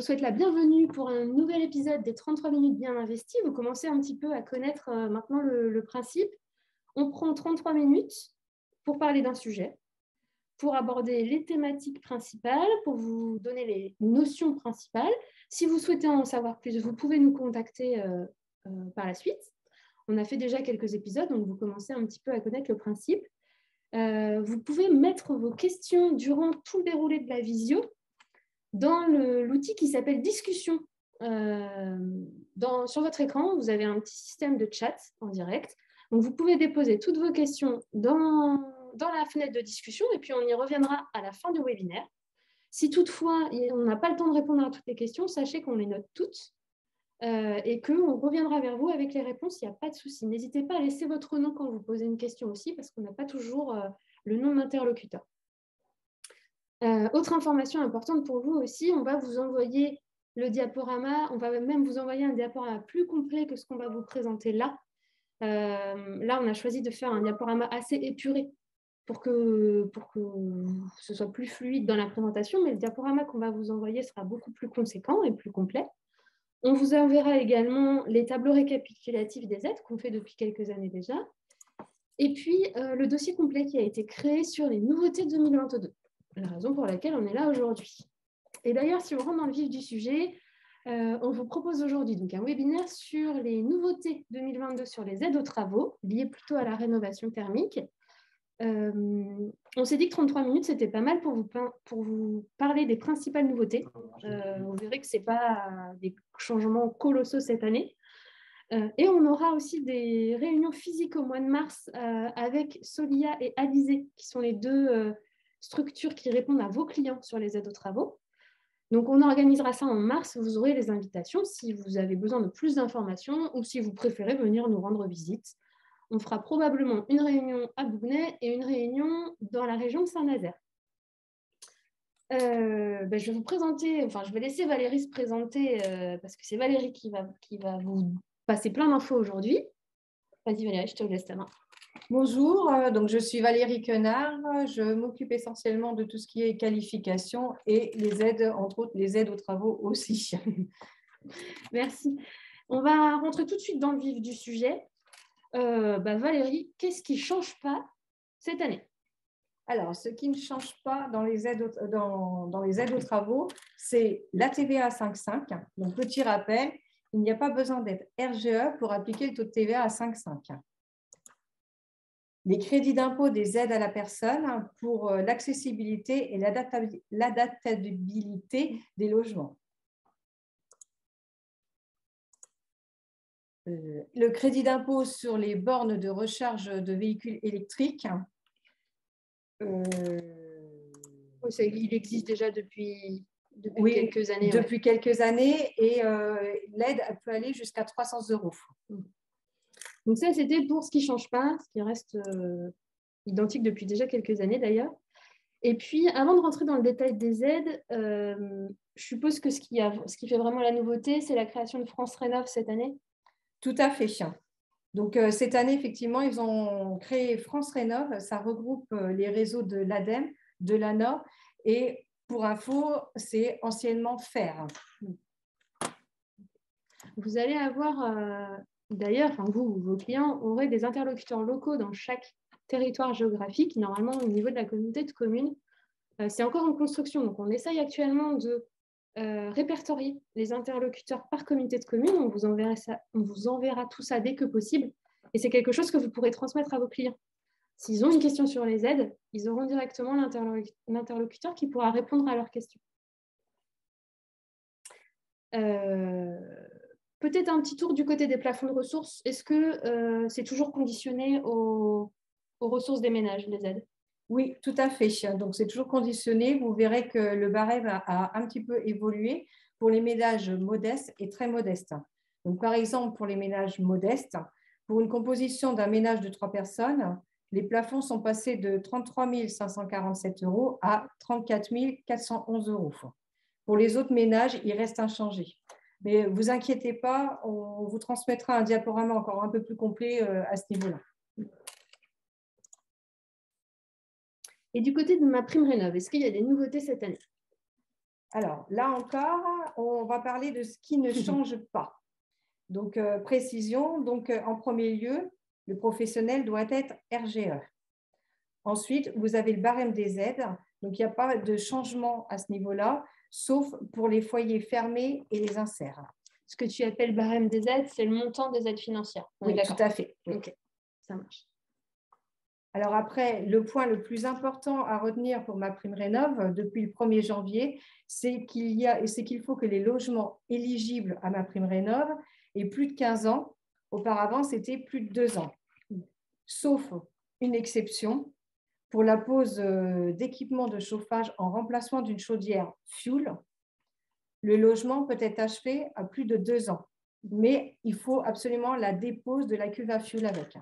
vous souhaite la bienvenue pour un nouvel épisode des 33 minutes bien investies. Vous commencez un petit peu à connaître maintenant le principe. On prend 33 minutes pour parler d'un sujet, pour aborder les thématiques principales, pour vous donner les notions principales. Si vous souhaitez en savoir plus, vous pouvez nous contacter par la suite. On a fait déjà quelques épisodes, donc vous commencez un petit peu à connaître le principe. Vous pouvez mettre vos questions durant tout le déroulé de la visio dans l'outil qui s'appelle Discussion. Sur votre écran, vous avez un petit système de chat en direct. Donc, vous pouvez déposer toutes vos questions dans la fenêtre de discussion et puis on y reviendra à la fin du webinaire. Si toutefois, on n'a pas le temps de répondre à toutes les questions, sachez qu'on les note toutes et qu'on reviendra vers vous avec les réponses, il n'y a pas de souci. N'hésitez pas à laisser votre nom quand vous posez une question aussi parce qu'on n'a pas toujours le nom de l'interlocuteur. Autre information importante pour vous aussi, on va vous envoyer le diaporama, on va même vous envoyer un diaporama plus complet que ce qu'on va vous présenter là. Là, on a choisi de faire un diaporama assez épuré pour que ce soit plus fluide dans la présentation, mais le diaporama qu'on va vous envoyer sera beaucoup plus conséquent et plus complet. On vous enverra également les tableaux récapitulatifs des aides qu'on fait depuis quelques années déjà, et puis le dossier complet qui a été créé sur les nouveautés 2022. La raison pour laquelle on est là aujourd'hui. Et d'ailleurs, si on rentre dans le vif du sujet, on vous propose aujourd'hui donc un webinaire sur les nouveautés 2022 sur les aides aux travaux, liées plutôt à la rénovation thermique. On s'est dit que 33 minutes, c'était pas mal pour vous parler des principales nouveautés. Vous verrez que ce n'est pas des changements colossaux cette année. Et on aura aussi des réunions physiques au mois de mars avec Solia et Alizé, qui sont les deux structures qui répondent à vos clients sur les aides aux travaux. Donc, on organisera ça en mars. Vous aurez les invitations si vous avez besoin de plus d'informations ou si vous préférez venir nous rendre visite. On fera probablement une réunion à Bougnay et une réunion dans la région de Saint-Nazaire. Je vais vous présenter, je vais laisser Valérie se présenter parce que c'est Valérie qui va vous passer plein d'infos aujourd'hui. Vas-y Valérie, je te laisse ta main. Bonjour, donc je suis Valérie Quenard, je m'occupe essentiellement de tout ce qui est qualification et les aides, entre autres les aides aux travaux aussi. Merci. On va rentrer tout de suite dans le vif du sujet. Valérie, qu'est-ce qui ne change pas cette année? Alors, ce qui ne change pas dans les aides aux travaux, c'est la TVA à 5,5. Donc, petit rappel, il n'y a pas besoin d'être RGE pour appliquer le taux de TVA à 5,5. Les crédits d'impôt des aides à la personne pour l'accessibilité et l'adaptabilité des logements. Le crédit d'impôt sur les bornes de recharge de véhicules électriques. Il existe déjà depuis quelques années. Depuis quelques années et l'aide peut aller jusqu'à 300 €. Donc ça, c'était pour ce qui ne change pas, ce qui reste identique depuis déjà quelques années d'ailleurs. Et puis, avant de rentrer dans le détail des aides, je suppose que ce qui fait vraiment la nouveauté, c'est la création de France Rénov cette année. Tout à fait. Donc, cette année, effectivement, ils ont créé France Rénov. Ça regroupe les réseaux de l'ADEME, de l'ANOR et pour info, c'est anciennement FER. Vous allez avoir, d'ailleurs, vos clients auraient des interlocuteurs locaux dans chaque territoire géographique, normalement au niveau de la communauté de communes. C'est encore en construction, donc on essaye actuellement de répertorier les interlocuteurs par communauté de communes. On vous enverra tout ça dès que possible. Et c'est quelque chose que vous pourrez transmettre à vos clients. S'ils ont une question sur les aides, ils auront directement l'interlocuteur qui pourra répondre à leurs questions. Peut-être un petit tour du côté des plafonds de ressources. Est-ce que c'est toujours conditionné aux ressources des ménages, les aides? Oui, tout à fait. Donc, c'est toujours conditionné. Vous verrez que le barème a un petit peu évolué pour les ménages modestes et très modestes. Donc, par exemple, pour les ménages modestes, pour une composition d'un ménage de 3 personnes, les plafonds sont passés de 33 547 € à 34 411 €. Pour les autres ménages, il reste inchangé. Mais ne vous inquiétez pas, on vous transmettra un diaporama encore un peu plus complet à ce niveau-là. Et du côté de MaPrimeRénov', est-ce qu'il y a des nouveautés cette année? Alors, là encore, on va parler de ce qui ne change pas. Donc, précision. Donc, en premier lieu, le professionnel doit être RGE. Ensuite, vous avez le barème des aides. Donc, il n'y a pas de changement à ce niveau-là, sauf pour les foyers fermés et les inserts. Ce que tu appelles barème des aides, c'est le montant des aides financières. Oui, tout à fait. Oui. Ok, ça marche. Alors après, le point le plus important à retenir pour MaPrimeRénov' depuis le 1er janvier, c'est qu'il faut que les logements éligibles à MaPrimeRénov' aient plus de 15 ans. Auparavant, c'était plus de 2 ans. Sauf une exception pour la pose d'équipements de chauffage en remplacement d'une chaudière fuel. Le logement peut être achevé à plus de 2 ans, mais il faut absolument la dépose de la cuve à fuel avec.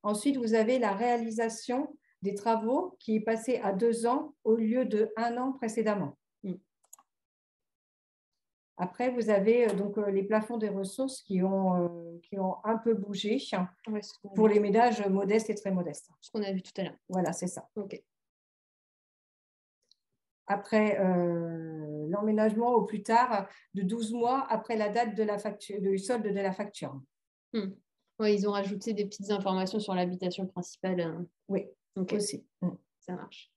Ensuite, vous avez la réalisation des travaux qui est passée à 2 ans au lieu de 1 an précédemment. Après, vous avez donc les plafonds des ressources qui ont un peu bougé pour les ménages modestes et très modestes. Ce qu'on a vu tout à l'heure. Voilà, c'est ça. Ok. Après, l'emménagement au plus tard de 12 mois après la date de la facture, du solde de la facture. Oui, ils ont rajouté des petites informations sur l'habitation principale. Oui, aussi. Ça marche.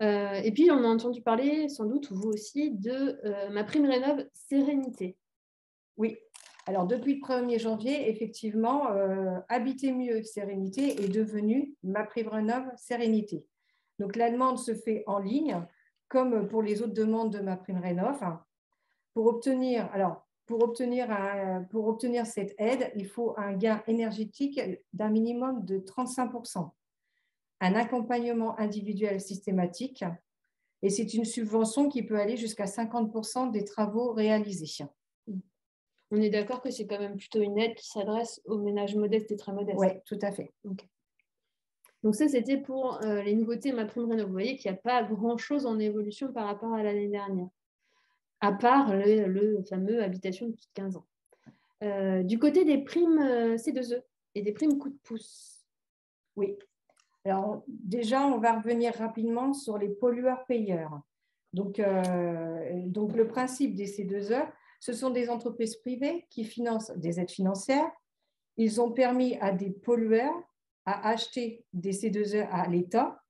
Et puis, on a entendu parler, sans doute, vous aussi, de MaPrimeRénov' Sérénité. Oui. Alors, depuis le 1er janvier, effectivement, Habiter mieux Sérénité est devenu MaPrimeRénov' Sérénité. Donc, la demande se fait en ligne, comme pour les autres demandes de MaPrimeRénov'. Pour obtenir cette aide, il faut un gain énergétique d'un minimum de 35%, un accompagnement individuel systématique, et c'est une subvention qui peut aller jusqu'à 50% des travaux réalisés. On est d'accord que c'est quand même plutôt une aide qui s'adresse aux ménages modestes et très modestes. Oui, tout à fait. Okay. Donc ça, c'était pour les nouveautés MaPrimeRénov'. Vous voyez qu'il n'y a pas grand-chose en évolution par rapport à l'année dernière, à part le fameux habitation de plus de 15 ans. Du côté des primes C2E et des primes coup de pouce. Oui. Alors déjà, on va revenir rapidement sur les pollueurs-payeurs. Donc, le principe des C2E, ce sont des entreprises privées qui financent des aides financières. Ils ont permis à des pollueurs à acheter des C2E à l'État.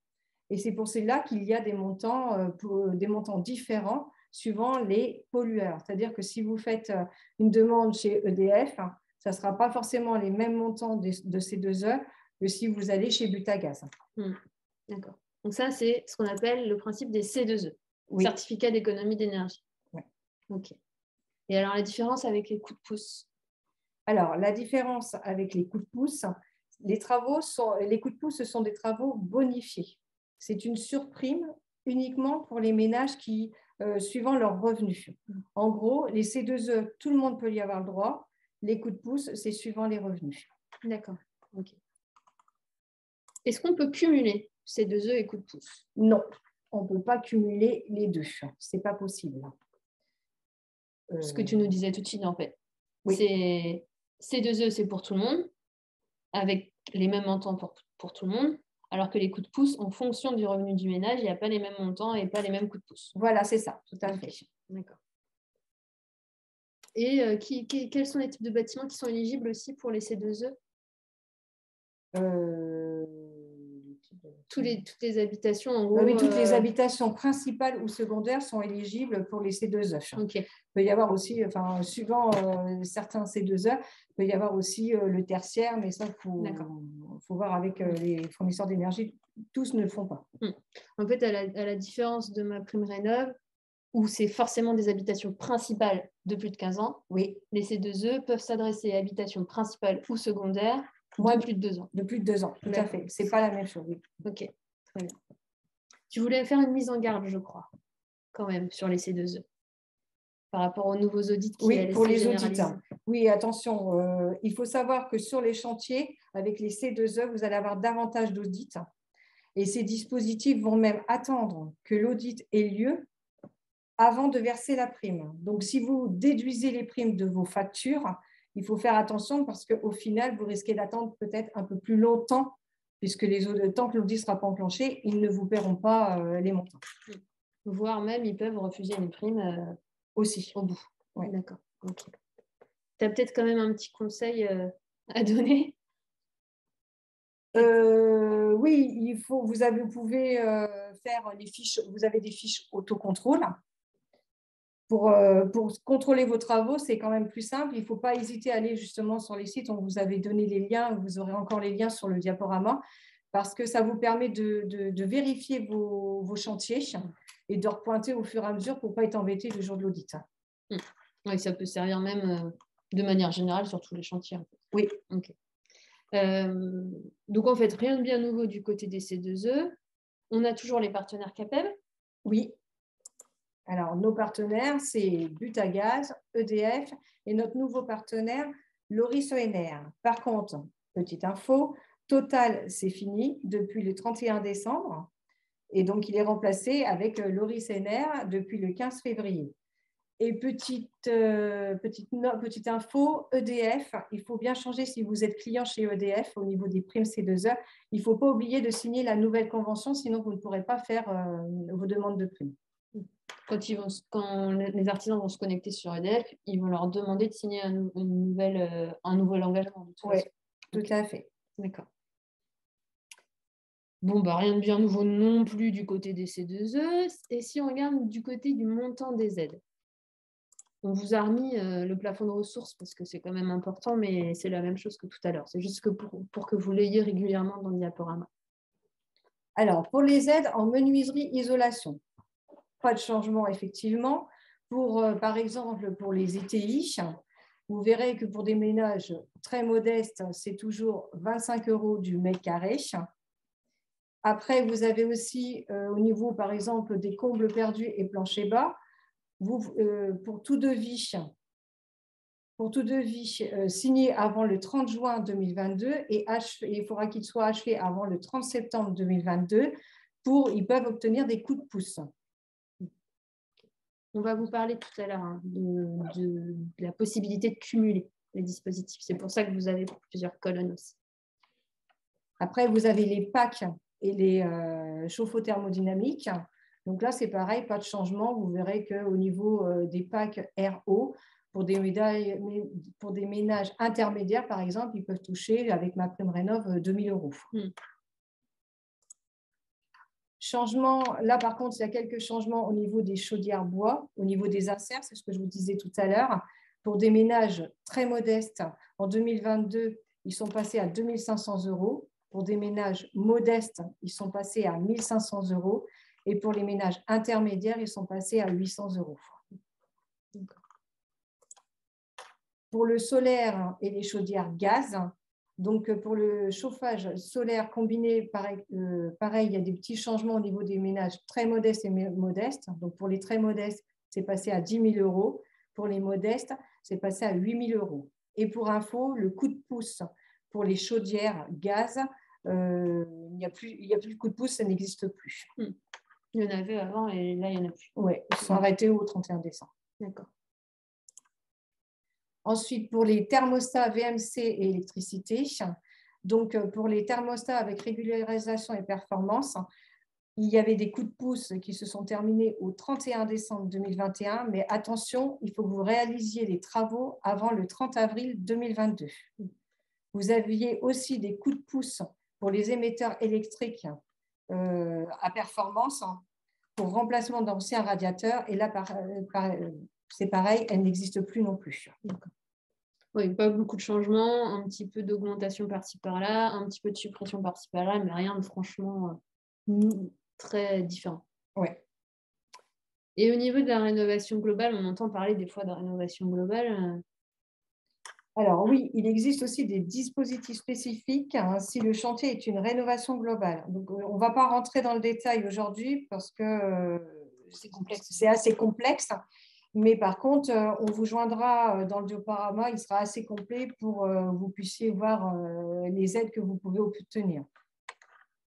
Et c'est pour cela qu'il y a des montants différents suivant les pollueurs. C'est-à-dire que si vous faites une demande chez EDF, ça ne sera pas forcément les mêmes montants de C2E que si vous allez chez Butagaz. D'accord. Donc ça, c'est ce qu'on appelle le principe des C2E, certificat d'économie d'énergie. Ouais. Ok. Et alors, la différence avec les coups de pouce? Alors, la différence avec les coups de pouce, les coups de pouce, ce sont des travaux bonifiés. C'est une surprime uniquement pour les ménages qui, suivant leurs revenus. En gros, les C2E, tout le monde peut y avoir le droit. Les coups de pouce, c'est suivant les revenus. D'accord. Ok. Est-ce qu'on peut cumuler C2E et coups de pouce? Non, on ne peut pas cumuler les deux. Ce n'est pas possible. Ce que tu nous disais tout de suite, en fait. Oui. C2E, c'est pour tout le monde, avec les mêmes montants pour tout le monde, alors que les coups de pouce, en fonction du revenu du ménage, il n'y a pas les mêmes montants et pas les mêmes coups de pouce. Voilà, c'est ça, tout à fait. D'accord. Et quels sont les types de bâtiments qui sont éligibles aussi pour les C2E? Toutes les habitations, en gros. Oui, toutes les habitations principales ou secondaires sont éligibles pour les C2E. Okay. Il peut y avoir aussi, suivant certains C2E, il peut y avoir aussi le tertiaire, mais ça, il faut voir avec les fournisseurs d'énergie. Tous ne le font pas. En fait, à la différence de MaPrimeRénov', où c'est forcément des habitations principales de plus de 15 ans, oui. Les C2E peuvent s'adresser à habitations principales ou secondaires de plus de 2 ans. De plus de 2 ans, tout à fait. Ce n'est pas la même chose. Oui. Ok, très bien. Tu voulais faire une mise en garde, je crois, quand même, sur les C2E, par rapport aux nouveaux audits qui oui, pour les audits. Oui, attention, il faut savoir que sur les chantiers, avec les C2E, vous allez avoir davantage d'audits. Et ces dispositifs vont même attendre que l'audit ait lieu avant de verser la prime. Donc, si vous déduisez les primes de vos factures, il faut faire attention parce qu'au final, vous risquez d'attendre peut-être un peu plus longtemps puisque tant que l'audit ne sera pas enclenché, ils ne vous paieront pas les montants. Voire même, ils peuvent refuser une prime Aussi. au bout. Ouais. D'accord. Okay. Tu as peut-être quand même un petit conseil à donner? Oui, vous pouvez faire les fiches, vous avez des fiches autocontrôle. Pour contrôler vos travaux, c'est quand même plus simple. Il ne faut pas hésiter à aller justement sur les sites. On vous avait donné les liens, vous aurez encore les liens sur le diaporama, parce que ça vous permet de vérifier vos chantiers et de repointer au fur et à mesure pour ne pas être embêté le jour de l'audit. Oui, ça peut servir même de manière générale sur tous les chantiers. En fait. Oui. Okay. Donc, en fait, rien de bien nouveau du côté des C2E. On a toujours les partenaires CAPEB. Oui. Alors, nos partenaires, c'est Butagaz, EDF et notre nouveau partenaire, Loris ENR. Par contre, petite info, Total, c'est fini depuis le 31 décembre. Et donc, il est remplacé avec Loris ENR depuis le 15 février. Et petite info, EDF, il faut bien changer si vous êtes client chez EDF au niveau des primes C2E. Il ne faut pas oublier de signer la nouvelle convention, sinon vous ne pourrez pas faire vos demandes de primes. Quand les artisans vont se connecter sur EDF, ils vont leur demander de signer un nouvel engagement. Oui, tout à fait. D'accord. Bon, bah, rien de bien nouveau non plus du côté des C2E. Et si on regarde du côté du montant des aides, on vous a remis le plafond de ressources parce que c'est quand même important, mais c'est la même chose que tout à l'heure. C'est juste que pour que vous l'ayez régulièrement dans le diaporama. Alors, pour les aides en menuiserie isolation, pas de changement effectivement. Par exemple, pour les ETI, vous verrez que pour des ménages très modestes, c'est toujours 25 € du mètre carré. Après, vous avez aussi au niveau, par exemple, des combles perdus et planchers bas, pour tout devis signé avant le 30 juin 2022 et il faudra qu'il soit achevé avant le 30 septembre 2022, ils peuvent obtenir des coups de pouce. On va vous parler tout à l'heure de la possibilité de cumuler les dispositifs. C'est pour ça que vous avez plusieurs colonnes aussi. Après, vous avez les packs et les chauffe-eau thermodynamiques. Donc là, c'est pareil, pas de changement. Vous verrez qu'au niveau des packs RO, pour des ménages intermédiaires, par exemple, ils peuvent toucher, avec ma prime rénov', 2 000 €. Changement, là par contre, il y a quelques changements au niveau des chaudières bois, au niveau des inserts, c'est ce que je vous disais tout à l'heure. Pour des ménages très modestes, en 2022, ils sont passés à 2 500 €. Pour des ménages modestes, ils sont passés à 1 500 €. Et pour les ménages intermédiaires, ils sont passés à 800 €. Pour le solaire et les chaudières gaz, donc pour le chauffage solaire combiné, pareil, il y a des petits changements au niveau des ménages très modestes et modestes. Donc pour les très modestes, c'est passé à 10 000 €. Pour les modestes, c'est passé à 8 000 €. Et pour info, le coup de pouce pour les chaudières gaz, il n'y a plus de coup de pouce, ça n'existe plus. Il y en avait avant et là, il n'y en a plus. Oui, ils sont arrêtés au 31 décembre. D'accord. Ensuite, pour les thermostats VMC et électricité, donc pour les thermostats avec régularisation et performance, il y avait des coups de pouce qui se sont terminés au 31 décembre 2021, mais attention, il faut que vous réalisiez les travaux avant le 30 avril 2022. Vous aviez aussi des coups de pouce pour les émetteurs électriques à performance pour remplacement d'anciens radiateurs, et là, c'est pareil, elle n'existe plus non plus. Oui, pas beaucoup de changements, un petit peu d'augmentation par-ci par-là, un petit peu de suppression par-ci par-là, mais rien de franchement très différent. Ouais. Et au niveau de la rénovation globale, on entend parler des fois de rénovation globale. Alors oui, il existe aussi des dispositifs spécifiques si le chantier est une rénovation globale. Donc, on ne va pas rentrer dans le détail aujourd'hui parce que c'est assez complexe. Mais par contre, on vous joindra dans le diaporama, il sera assez complet pour que vous puissiez voir les aides que vous pouvez obtenir.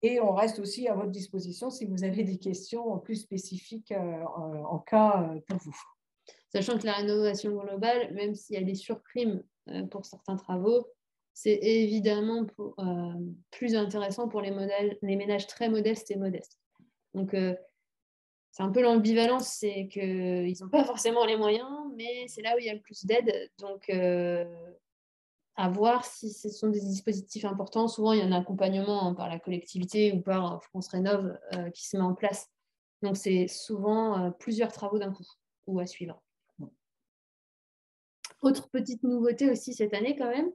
Et on reste aussi à votre disposition si vous avez des questions plus spécifiques en cas pour vous. Sachant que la rénovation globale, même s'il y a des surprimes pour certains travaux, c'est évidemment plus intéressant pour les ménages très modestes et modestes. Donc, c'est un peu l'ambivalence, c'est qu'ils n'ont pas forcément les moyens, mais c'est là où il y a le plus d'aide. Donc, à voir si ce sont des dispositifs importants. Souvent, il y a un accompagnement par la collectivité ou par France Rénov qui se met en place. Donc, c'est souvent plusieurs travaux d'un coup ou à suivre. Autre petite nouveauté aussi cette année quand même,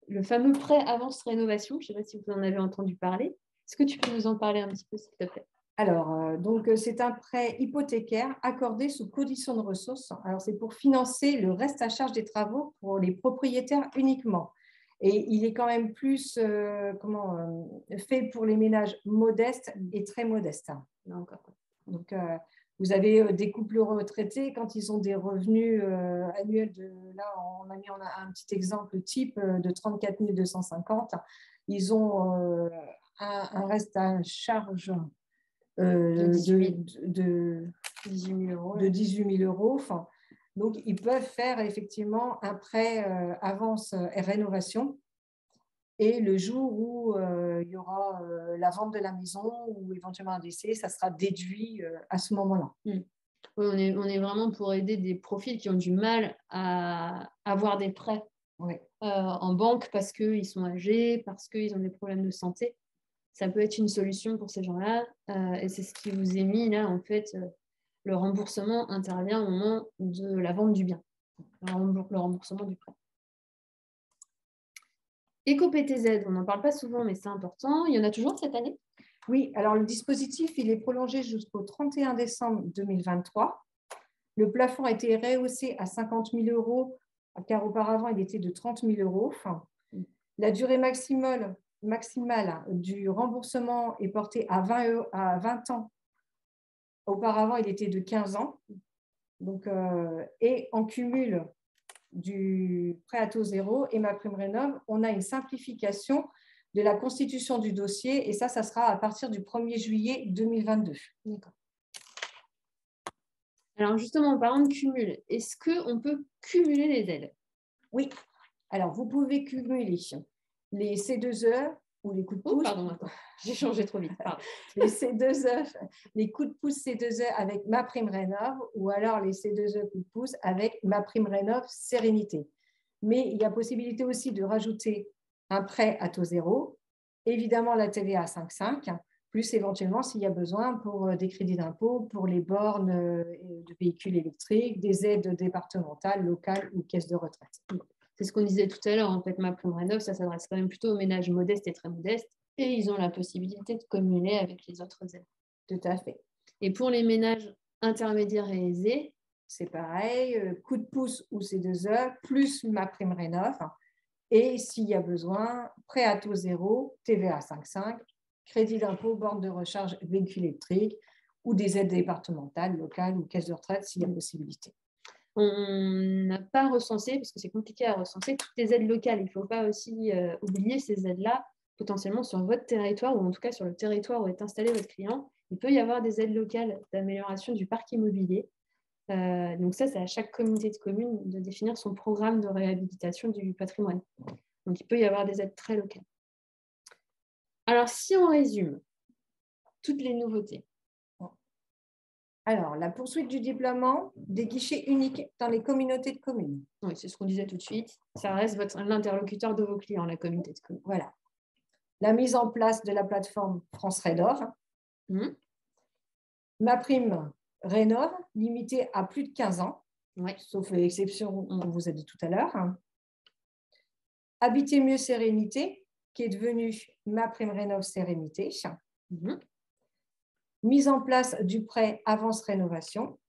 le fameux prêt avance rénovation. Je ne sais pas si vous en avez entendu parler. Est-ce que tu peux nous en parler un petit peu, s'il te plaît? Alors, donc, c'est un prêt hypothécaire accordé sous condition de ressources. Alors, c'est pour financer le reste à charge des travaux pour les propriétaires uniquement. Et il est quand même plus fait pour les ménages modestes et très modestes. Donc, vous avez des couples retraités quand ils ont des revenus annuels là, on a mis un petit exemple type de 34 250. Ils ont un reste à charge de 18 000 euros. Enfin, donc, ils peuvent faire effectivement un prêt avance et rénovation. Et le jour où il y aura la vente de la maison ou éventuellement un décès, ça sera déduit à ce moment-là. Oui, on est vraiment pour aider des profils qui ont du mal à avoir des prêts en banque parce qu'ils sont âgés, parce qu'ils ont des problèmes de santé. Ça peut être une solution pour ces gens-là. Et c'est ce qui vous est mis là, en fait. Le remboursement intervient au moment de la vente du bien, le remboursement du prêt. Éco-PTZ, on n'en parle pas souvent, mais c'est important. Il y en a toujours cette année? Oui, alors le dispositif, il est prolongé jusqu'au 31 décembre 2023. Le plafond a été rehaussé à 50 000 euros, car auparavant, il était de 30 000 euros. La durée maximale du remboursement est portée à 20 ans. Auparavant, il était de 15 ans. Donc, et en cumul du prêt à taux zéro et MaPrimeRénov', on a une simplification de la constitution du dossier et ça sera à partir du 1er juillet 2022. D'accord. Alors justement, en parlant de cumul, est-ce qu'on peut cumuler les aides? Oui. Alors, vous pouvez cumuler les C2E ou les coups de pouce. Pardon, attends, j'ai changé trop vite. Les C2E, les coups de pouce C2E avec MaPrimeRénov' ou alors les C2E coups de pouce avec MaPrimeRénov' Sérénité. Mais il y a possibilité aussi de rajouter un prêt à taux zéro, évidemment la TVA à 5,5, plus éventuellement s'il y a besoin pour des crédits d'impôt, pour les bornes de véhicules électriques, des aides départementales, locales ou caisses de retraite. C'est ce qu'on disait tout à l'heure, en fait, MaPrimeRénov', ça s'adresse quand même plutôt aux ménages modestes et très modestes, et ils ont la possibilité de cumuler avec les autres aides. Tout à fait. Et pour les ménages intermédiaires et aisés, c'est pareil, coup de pouce ou C2E, plus MaPrimeRénov', et s'il y a besoin, prêt à taux zéro, TVA 5,5, crédit d'impôt, borne de recharge, véhicule électrique, ou des aides départementales, locales ou caisses de retraite s'il y a possibilité. On n'a pas recensé, parce que c'est compliqué à recenser, toutes les aides locales. Il ne faut pas aussi oublier ces aides-là, potentiellement sur votre territoire, ou en tout cas sur le territoire où est installé votre client. Il peut y avoir des aides locales d'amélioration du parc immobilier. Donc ça, c'est à chaque communauté de communes de définir son programme de réhabilitation du patrimoine. Donc il peut y avoir des aides très locales. Alors, si on résume toutes les nouveautés. Alors, la poursuite du déploiement des guichets uniques dans les communautés de communes. Oui, c'est ce qu'on disait tout de suite. Ça reste l'interlocuteur de vos clients, la communauté de communes. Voilà. La mise en place de la plateforme France Rénov'. MaPrimeRénov', limitée à plus de 15 ans, sauf l'exception qu'on vous a dit tout à l'heure. Habiter mieux Sérénité, qui est devenue MaPrimeRénov' Sérénité. Mise en place du prêt avance rénovation.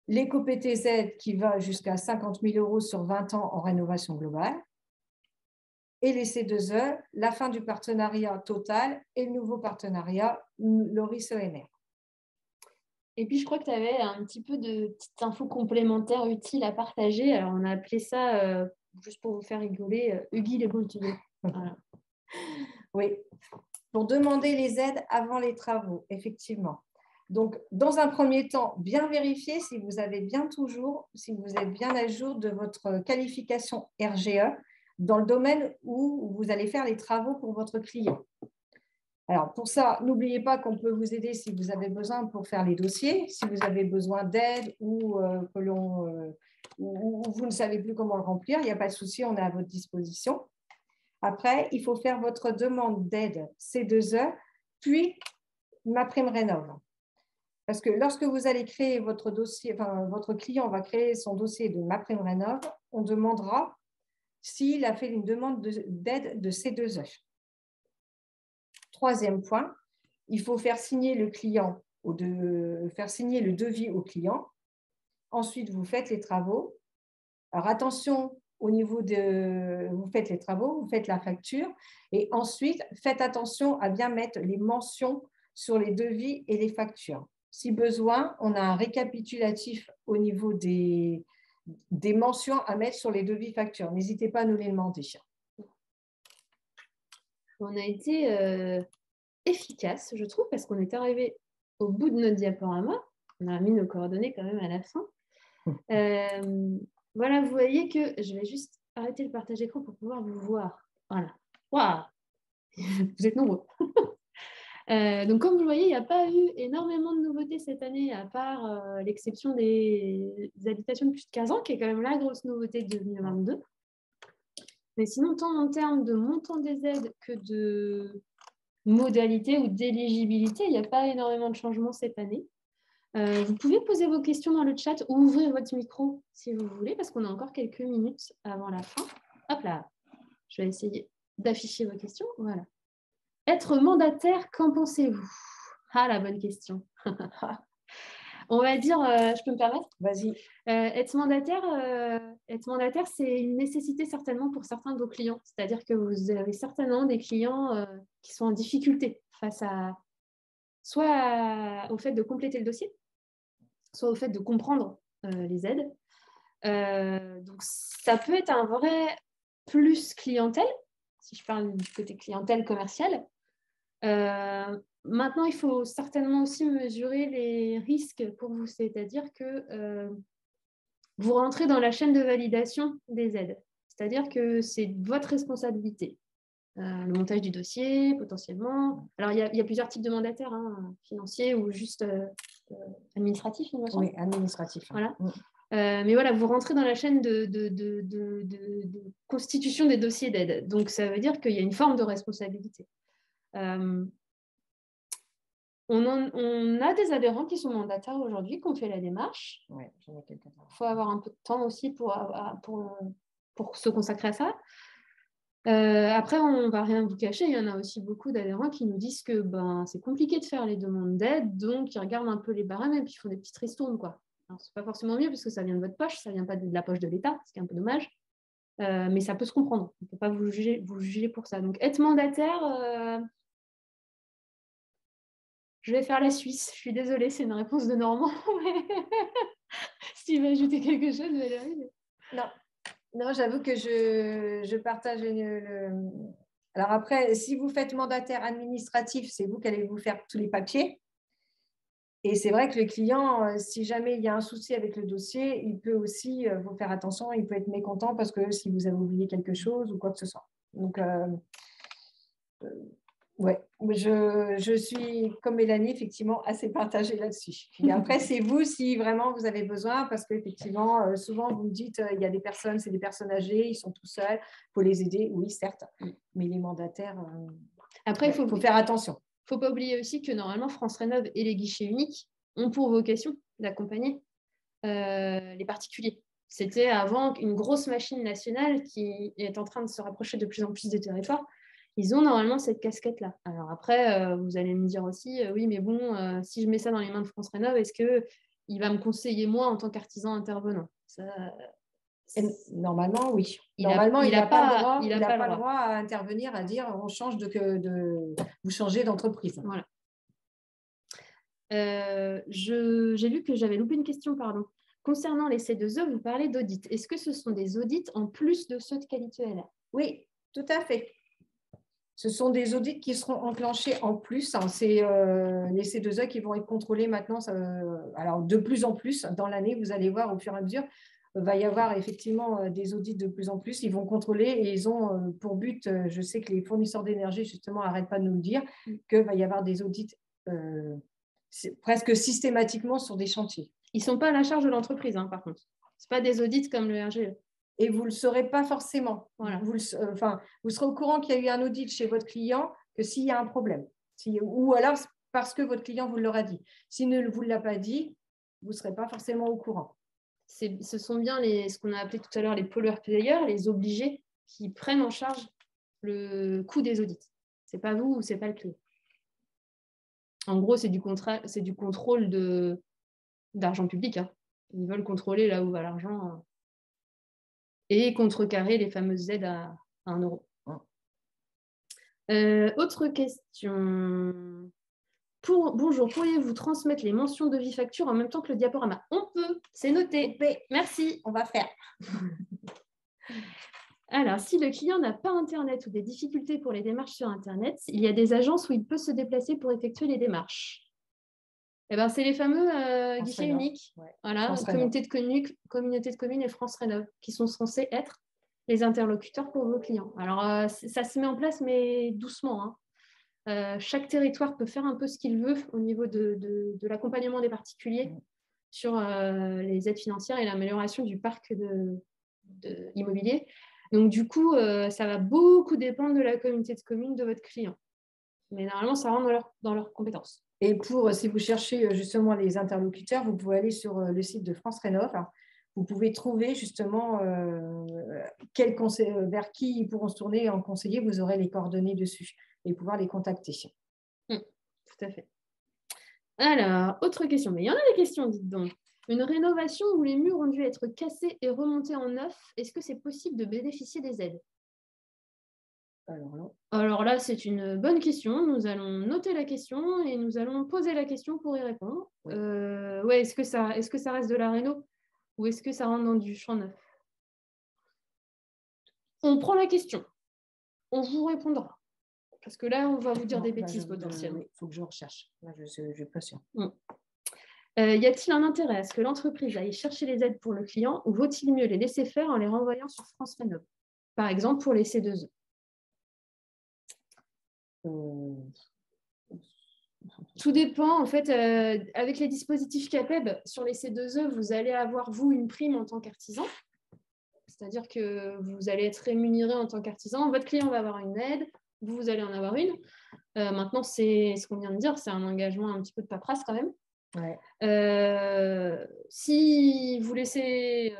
L'éco-PTZ qui va jusqu'à 50 000 euros sur 20 ans en rénovation globale. Et les C2E, la fin du partenariat Total et le nouveau partenariat Loris-ENR. Et puis, je crois que tu avais un petit peu de petites infos complémentaires utiles à partager. Alors, on a appelé ça, juste pour vous faire rigoler, Huggy les bons tuyaux. Voilà. Oui, pour demander les aides avant les travaux, effectivement. Donc, dans un premier temps, bien vérifier si vous êtes bien à jour de votre qualification RGE dans le domaine où vous allez faire les travaux pour votre client. Alors, pour ça, n'oubliez pas qu'on peut vous aider si vous avez besoin pour faire les dossiers, si vous avez besoin d'aide ou ou vous ne savez plus comment le remplir, il n'y a pas de souci, on est à votre disposition. Après, il faut faire votre demande d'aide C2E, puis MaPrimeRénov'. Parce que lorsque vous allez créer votre dossier, enfin, votre client va créer son dossier de MaPrimeRénov', on demandera s'il a fait une demande d'aide de C2E. Troisième point, il faut faire signer le client faire signer le devis au client. Ensuite, vous faites les travaux. Alors, attention, au niveau de… Vous faites les travaux, vous faites la facture. Et ensuite, faites attention à bien mettre les mentions sur les devis et les factures. Si besoin, on a un récapitulatif au niveau des mentions à mettre sur les devis factures. N'hésitez pas à nous les demander. On a été efficace, je trouve, parce qu'on est arrivé au bout de notre diaporama. On a mis nos coordonnées quand même à la fin. Voilà, vous voyez que je vais juste arrêter le partage d'écran pour pouvoir vous voir. Voilà. Waouh. Vous êtes nombreux. Donc, comme vous le voyez, il n'y a pas eu énormément de nouveautés cette année, à part l'exception des habitations de plus de 15 ans, qui est quand même la grosse nouveauté de 2022. Mais sinon, tant en termes de montant des aides que de modalités ou d'éligibilité, il n'y a pas énormément de changements cette année. Vous pouvez poser vos questions dans le chat ou ouvrir votre micro si vous voulez, parce qu'on a encore quelques minutes avant la fin. Hop là, je vais essayer d'afficher vos questions. Voilà. Être mandataire, qu'en pensez-vous? Ah, la bonne question. On va dire, je peux me permettre? Vas-y. Être mandataire, c'est une nécessité certainement pour certains de vos clients. C'est-à-dire que vous avez certainement des clients qui sont en difficulté face à soit au fait de compléter le dossier, soit au fait de comprendre les aides. Donc, ça peut être un vrai plus clientèle, si je parle du côté clientèle commerciale. Maintenant, il faut certainement aussi mesurer les risques pour vous, c'est-à-dire que vous rentrez dans la chaîne de validation des aides, c'est-à-dire que c'est votre responsabilité. Le montage du dossier, potentiellement. Alors, il y a plusieurs types de mandataires, hein, financiers ou juste administratifs, il me semble. Oui, administratif. Voilà. Mais voilà, vous rentrez dans la chaîne de constitution des dossiers d'aide. Donc, ça veut dire qu'il y a une forme de responsabilité. On a des adhérents qui sont mandataires aujourd'hui, qui ont fait la démarche. Oui, j'en ai quelques-uns. Il faut avoir un peu de temps aussi pour se consacrer à ça. Après, on ne va rien vous cacher, il y en a aussi beaucoup d'adhérents qui nous disent que c'est compliqué de faire les demandes d'aide, donc ils regardent un peu les barèmes et puis ils font des petites ristournes, quoi. Alors, c'est pas forcément mieux parce que ça vient de votre poche, ça vient pas de la poche de l'État, ce qui est un peu dommage. Mais ça peut se comprendre. On ne peut pas vous juger pour ça. Donc, être mandataire, je vais faire la Suisse. Je suis désolée, c'est une réponse de Normand. S'il veut ajouter quelque chose, je vais le dire. Non, j'avoue que je partage Alors après, si vous faites mandataire administratif, c'est vous qui allez vous faire tous les papiers. Et c'est vrai que le client, si jamais il y a un souci avec le dossier, il peut aussi vous faire attention, il peut être mécontent parce que si vous avez oublié quelque chose ou quoi que ce soit. Donc, ouais, je suis comme Mélanie, effectivement, assez partagée là-dessus. Et après, c'est vous si vraiment vous avez besoin, parce qu'effectivement, souvent vous me dites, il y a des personnes, c'est des personnes âgées, ils sont tout seuls, il faut les aider, oui, certes, mais les mandataires, après, il faut faire attention. Il ne faut pas oublier aussi que normalement, France Rénov' et les guichets uniques ont pour vocation d'accompagner les particuliers. C'était avant une grosse machine nationale qui est en train de se rapprocher de plus en plus des territoires. Ils ont normalement cette casquette-là. Alors après, vous allez me dire aussi, oui, mais bon, si je mets ça dans les mains de France Rénov', est-ce qu'il va me conseiller moi en tant qu'artisan intervenant? Normalement, oui. Normalement, il n'a pas le droit à intervenir, à dire on change vous changez d'entreprise. Voilà. J'ai lu que j'avais loupé une question, pardon. Concernant les C2E, vous parlez d'audit. Est-ce que ce sont des audits en plus de ceux de qualité LR? Oui, tout à fait. Ce sont des audits qui seront enclenchés en plus. C'est les C2E qui vont être contrôlés maintenant. Alors, de plus en plus, dans l'année, vous allez voir au fur et à mesure. va y avoir effectivement des audits de plus en plus. Ils vont contrôler et ils ont pour but, je sais que les fournisseurs d'énergie, justement, n'arrêtent pas de nous le dire, qu'il va y avoir des audits presque systématiquement sur des chantiers. Ils ne sont pas à la charge de l'entreprise, hein, par contre. Ce n'est pas des audits comme le RGE. Et vous ne le saurez pas forcément. Voilà. Vous serez au courant qu'il y a eu un audit chez votre client que s'il y a un problème. Ou alors parce que votre client vous l'aura dit. S'il ne vous l'a pas dit, vous ne serez pas forcément au courant. Ce sont bien ce qu'on a appelé tout à l'heure les pollueurs payeurs, les obligés qui prennent en charge le coût des audits. Ce n'est pas vous ou ce n'est pas le client. En gros, c'est du contrôle d'argent public. Hein. Ils veulent contrôler là où va l'argent et contrecarrer les fameuses aides à 1 euro. Autre question. Bonjour, pourriez-vous transmettre les mentions de vie facture en même temps que le diaporama? On peut, c'est noté. Merci, on va faire. Alors, si le client n'a pas Internet ou des difficultés pour les démarches sur Internet, il y a des agences où il peut se déplacer pour effectuer les démarches. Eh ben, c'est les fameux guichets uniques. Ouais. Voilà, communauté de communes et France Rénov qui sont censés être les interlocuteurs pour vos clients. Alors, ça se met en place, mais doucement. Hein. Chaque territoire peut faire un peu ce qu'il veut au niveau de l'accompagnement des particuliers sur les aides financières et l'amélioration du parc immobilier. Donc, du coup, ça va beaucoup dépendre de la communauté de communes de votre client. Mais normalement, ça rentre dans leurs compétences. Et si vous cherchez justement les interlocuteurs, vous pouvez aller sur le site de France Rénov. Vous pouvez trouver justement vers qui ils pourront se tourner en conseiller. Vous aurez les coordonnées dessus et pouvoir les contacter. Tout à fait. Alors, autre question. Mais il y en a des questions, dites donc. Une rénovation où les murs ont dû être cassés et remontés en neuf, est-ce que c'est possible de bénéficier des aides? Alors là, c'est une bonne question. Nous allons noter la question et nous allons poser la question pour y répondre. Oui. Est-ce que ça reste de la réno ou est-ce que ça rentre dans du champ neuf? On prend la question. On vous répondra. Parce que là, on va vous dire des bêtises potentiellement. Il faut que je recherche. Là, je ne suis pas sûre. Y a-t-il un intérêt à ce que l'entreprise aille chercher les aides pour le client ou vaut-il mieux les laisser faire en les renvoyant sur France Rénov? Par exemple, pour les C2E. Tout dépend. En fait, avec les dispositifs CAPEB, sur les C2E, vous allez avoir, vous, une prime en tant qu'artisan. C'est-à-dire que vous allez être rémunéré en tant qu'artisan. Votre client va avoir une aide. Vous allez en avoir une. Maintenant, c'est ce qu'on vient de dire, c'est un engagement un petit peu de paperasse quand même. Ouais. Si vous laissez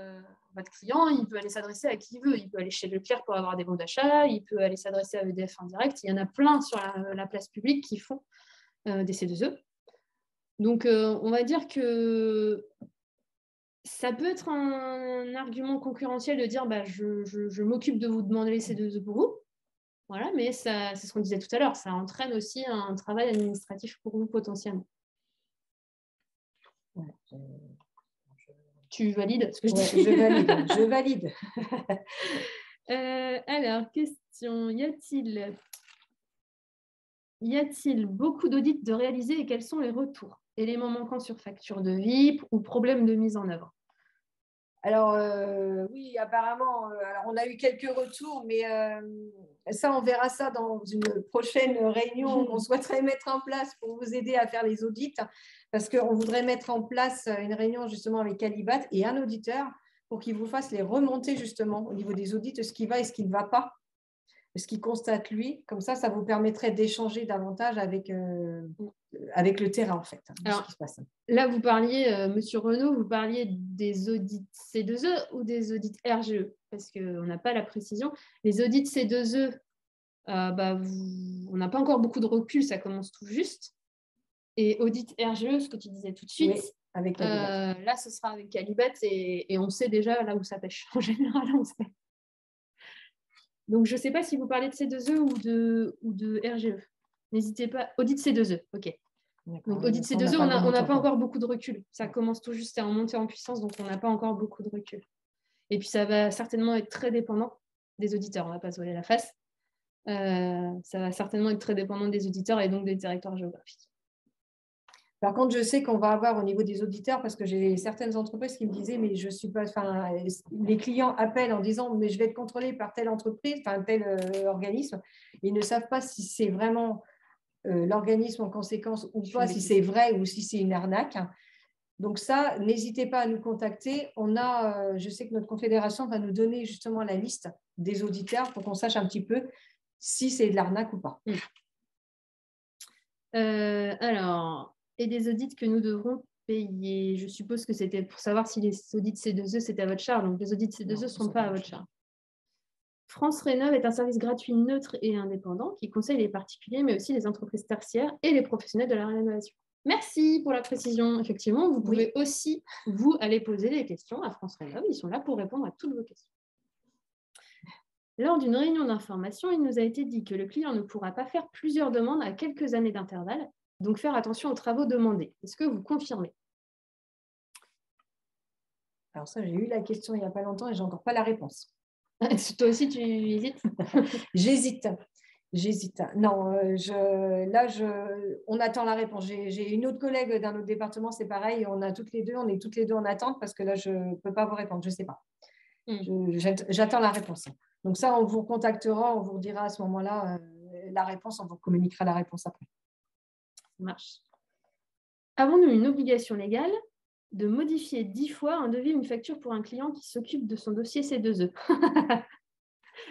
votre client, il peut aller s'adresser à qui il veut. Il peut aller chez Leclerc pour avoir des bons d'achat, il peut aller s'adresser à EDF en direct. Il y en a plein sur la place publique qui font des C2E. Donc, on va dire que ça peut être un argument concurrentiel de dire je m'occupe de vous demander les C2E pour vous. Voilà, mais c'est ce qu'on disait tout à l'heure, ça entraîne aussi un travail administratif pour vous potentiellement. Ouais, tu valides ce que je dis? Je valide. Alors, question, y a-t-il beaucoup d'audits de réaliser et quels sont les retours? Éléments manquants sur facture de VIP ou problèmes de mise en œuvre? Alors, oui, apparemment, alors on a eu quelques retours, mais ça, on verra ça dans une prochaine réunion qu'on souhaiterait mettre en place pour vous aider à faire les audits, parce qu'on voudrait mettre en place une réunion justement avec Calibat et un auditeur pour qu'il vous fasse les remontées justement au niveau des audits, ce qui va et ce qui ne va pas, ce qu'il constate lui. Comme ça vous permettrait d'échanger davantage avec le terrain en fait. Alors, ce qui se passe. Là, vous parliez, Monsieur Renaud, vous parliez des audits C2E ou des audits RGE? Parce qu'on n'a pas la précision. Les audits C2E, on n'a pas encore beaucoup de recul, ça commence tout juste. Et audit RGE, ce que tu disais tout de suite, oui, avec là, ce sera avec Calibat et on sait déjà là où ça pêche. En général, on sait. Donc, je ne sais pas si vous parlez de C2E ou de RGE. N'hésitez pas. Audit C2E, ok. Donc, audit C2E, on n'a pas encore beaucoup de recul. Ça commence tout juste à monter en puissance, donc on n'a pas encore beaucoup de recul. Et puis, ça va certainement être très dépendant des auditeurs. On ne va pas se voiler la face. Ça va certainement être très dépendant des auditeurs et donc des territoires géographiques. Par contre, je sais qu'on va avoir au niveau des auditeurs, parce que j'ai certaines entreprises qui me disaient, mais je suis pas, enfin, les clients appellent en disant, mais je vais être contrôlé par telle entreprise, enfin, tel organisme. Ils ne savent pas si c'est vraiment l'organisme en conséquence ou pas, si c'est vrai ou si c'est une arnaque. Donc ça, n'hésitez pas à nous contacter. Je sais que notre confédération va nous donner justement la liste des auditeurs pour qu'on sache un petit peu si c'est de l'arnaque ou pas. Alors, et des audits que nous devrons payer. Je suppose que c'était pour savoir si les audits C2E, c'était à votre charge. Donc, les audits C2E ne sont pas à votre charge. France Rénov est un service gratuit, neutre et indépendant qui conseille les particuliers, mais aussi les entreprises tertiaires et les professionnels de la rénovation. Merci pour la précision. Effectivement, vous pouvez aussi, vous, aller poser des questions à France Rénov. Ils sont là pour répondre à toutes vos questions. Lors d'une réunion d'information, il nous a été dit que le client ne pourra pas faire plusieurs demandes à quelques années d'intervalle, donc faire attention aux travaux demandés. Est-ce que vous confirmez? Alors ça, j'ai eu la question il n'y a pas longtemps et j'ai encore pas la réponse. Toi aussi, tu hésites? J'hésite. Non, on attend la réponse. J'ai une autre collègue d'un autre département, c'est pareil. On est toutes les deux en attente parce que là, je ne peux pas vous répondre. Je ne sais pas. J'attends la réponse. Donc ça, on vous contactera, on vous dira à ce moment-là la réponse, on vous communiquera la réponse après. Ça marche. Avons-nous une obligation légale de modifier 10 fois un devis ou une facture pour un client qui s'occupe de son dossier C2E?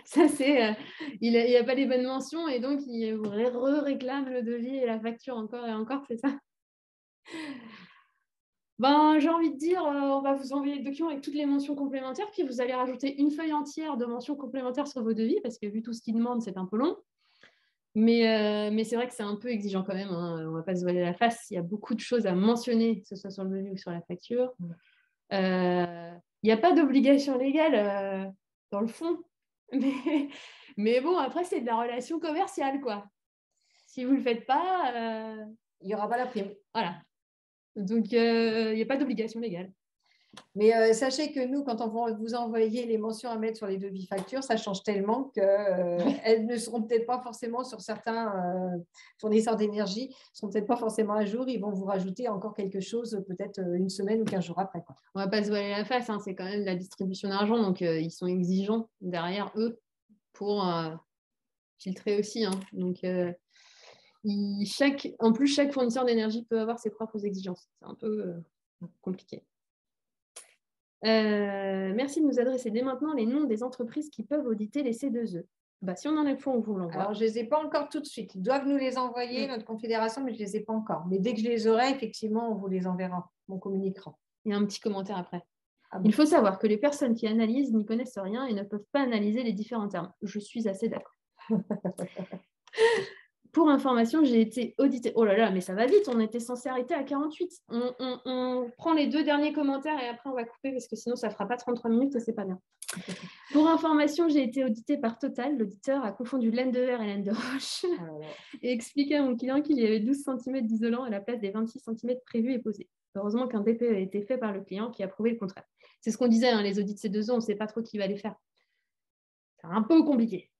Ça, c'est, il n'y a pas les bonnes mentions et donc il réclame le devis et la facture encore et encore, c'est ça? Ben, j'ai envie de dire, on va vous envoyer le document avec toutes les mentions complémentaires, puis vous allez rajouter une feuille entière de mentions complémentaires sur vos devis, parce que vu tout ce qu'ils demandent, c'est un peu long. Mais c'est vrai que c'est un peu exigeant quand même, hein. On ne va pas se voiler la face. Il y a beaucoup de choses à mentionner, que ce soit sur le devis ou sur la facture. Il n'y a pas d'obligation légale dans le fond. Mais bon, après, c'est de la relation commerciale, quoi. Si vous ne le faites pas, il n'y aura pas la prime. Voilà. Donc, il n'y a pas d'obligation légale. Mais sachez que nous, quand on va vous envoyer les mentions à mettre sur les devis factures, ça change tellement qu'elles ne seront peut-être pas forcément sur certains fournisseurs d'énergie, ne seront peut-être pas forcément à jour. Ils vont vous rajouter encore quelque chose, peut-être une semaine ou 15 jours après, quoi. On ne va pas se voiler la face, hein, c'est quand même de la distribution d'argent, donc ils sont exigeants derrière eux pour filtrer aussi. Hein. Donc, en plus, chaque fournisseur d'énergie peut avoir ses propres exigences. C'est un peu compliqué. Merci de nous adresser dès maintenant les noms des entreprises qui peuvent auditer les C2E. Bah, si on en a le point, on vous l'envoie. Alors, je ne les ai pas encore tout de suite. Ils doivent nous les envoyer, notre confédération, mais je ne les ai pas encore. Mais dès que je les aurai, effectivement, on vous les enverra, on communiquera. Il y a un petit commentaire après. Ah bon. Il faut savoir que les personnes qui analysent n'y connaissent rien et ne peuvent pas analyser les différents termes. Je suis assez d'accord. Pour information, j'ai été auditée. Oh là là, mais ça va vite, on était censé arrêter à 48. On prend les 2 derniers commentaires et après on va couper parce que sinon ça ne fera pas 33 minutes et c'est pas bien. Pour information, j'ai été auditée par Total. L'auditeur a confondu laine de verre et laine de roche et expliqué à mon client qu'il y avait 12 cm d'isolant à la place des 26 cm prévus et posés. Heureusement qu'un DP a été fait par le client qui a prouvé le contraire. C'est ce qu'on disait, hein, les audits de ces 2 ans, on ne sait pas trop qui va les faire. C'est un peu compliqué.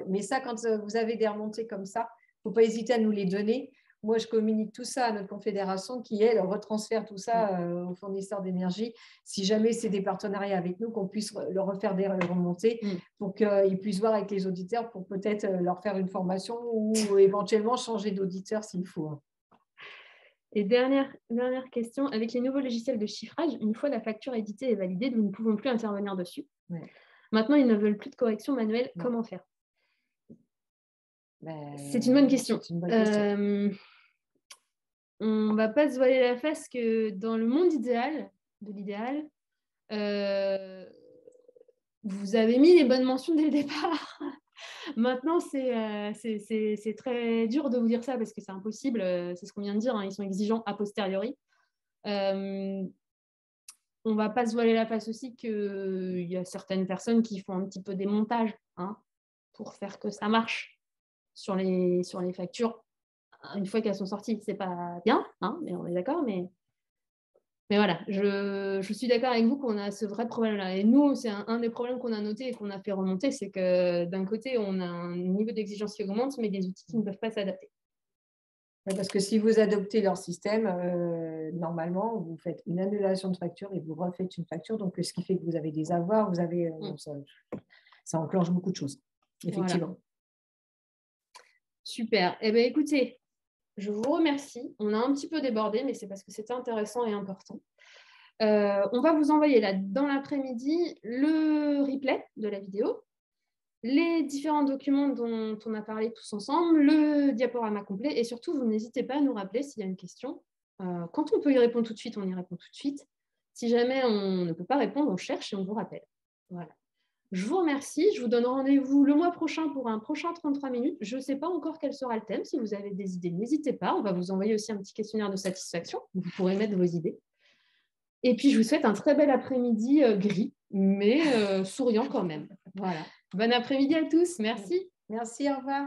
Mais ça, quand vous avez des remontées comme ça, il ne faut pas hésiter à nous les donner. Moi, je communique tout ça à notre confédération qui, elle, retransfère tout ça aux fournisseurs d'énergie. Si jamais c'est des partenariats avec nous, qu'on puisse leur refaire des remontées pour qu'ils puissent voir avec les auditeurs pour peut-être leur faire une formation ou éventuellement changer d'auditeur s'il faut. Et dernière question, avec les nouveaux logiciels de chiffrage, une fois la facture éditée et validée, nous ne pouvons plus intervenir dessus. Ouais. Maintenant, ils ne veulent plus de correction manuelle. Ouais. Comment faire? C'est une bonne question. On ne va pas se voiler la face que dans le monde de l'idéal, vous avez mis les bonnes mentions dès le départ. Maintenant, c'est très dur de vous dire ça parce que c'est impossible. C'est ce qu'on vient de dire. Hein, ils sont exigeants a posteriori. On ne va pas se voiler la face aussi qu'il y a certaines personnes qui font un petit peu des montages pour faire que ça marche sur les factures. Une fois qu'elles sont sorties, c'est pas bien, mais on est d'accord. Mais voilà, je suis d'accord avec vous qu'on a ce vrai problème-là. Et nous, c'est un des problèmes qu'on a noté et qu'on a fait remonter, c'est que d'un côté, on a un niveau d'exigence qui augmente, mais des outils qui ne peuvent pas s'adapter. Parce que si vous adoptez leur système, normalement, vous faites une annulation de facture et vous refaites une facture. Donc, ce qui fait que vous avez des avoirs, vous avez, ça enclenche beaucoup de choses, effectivement. Voilà. Super. Eh bien, écoutez, je vous remercie. On a un petit peu débordé, mais c'est parce que c'était intéressant et important. On va vous envoyer là, dans l'après-midi le replay de la vidéo, les différents documents dont on a parlé tous ensemble, le diaporama complet, et surtout, vous n'hésitez pas à nous rappeler s'il y a une question. Quand on peut y répondre tout de suite, on y répond tout de suite. Si jamais on ne peut pas répondre, on cherche et on vous rappelle. Voilà. Je vous remercie. Je vous donne rendez-vous le mois prochain pour un prochain 33 minutes. Je ne sais pas encore quel sera le thème. Si vous avez des idées, n'hésitez pas. On va vous envoyer aussi un petit questionnaire de satisfaction. Vous pourrez mettre vos idées. Et puis, je vous souhaite un très bel après-midi gris, mais souriant quand même. Voilà. Bon après-midi à tous. Merci. Merci, au revoir.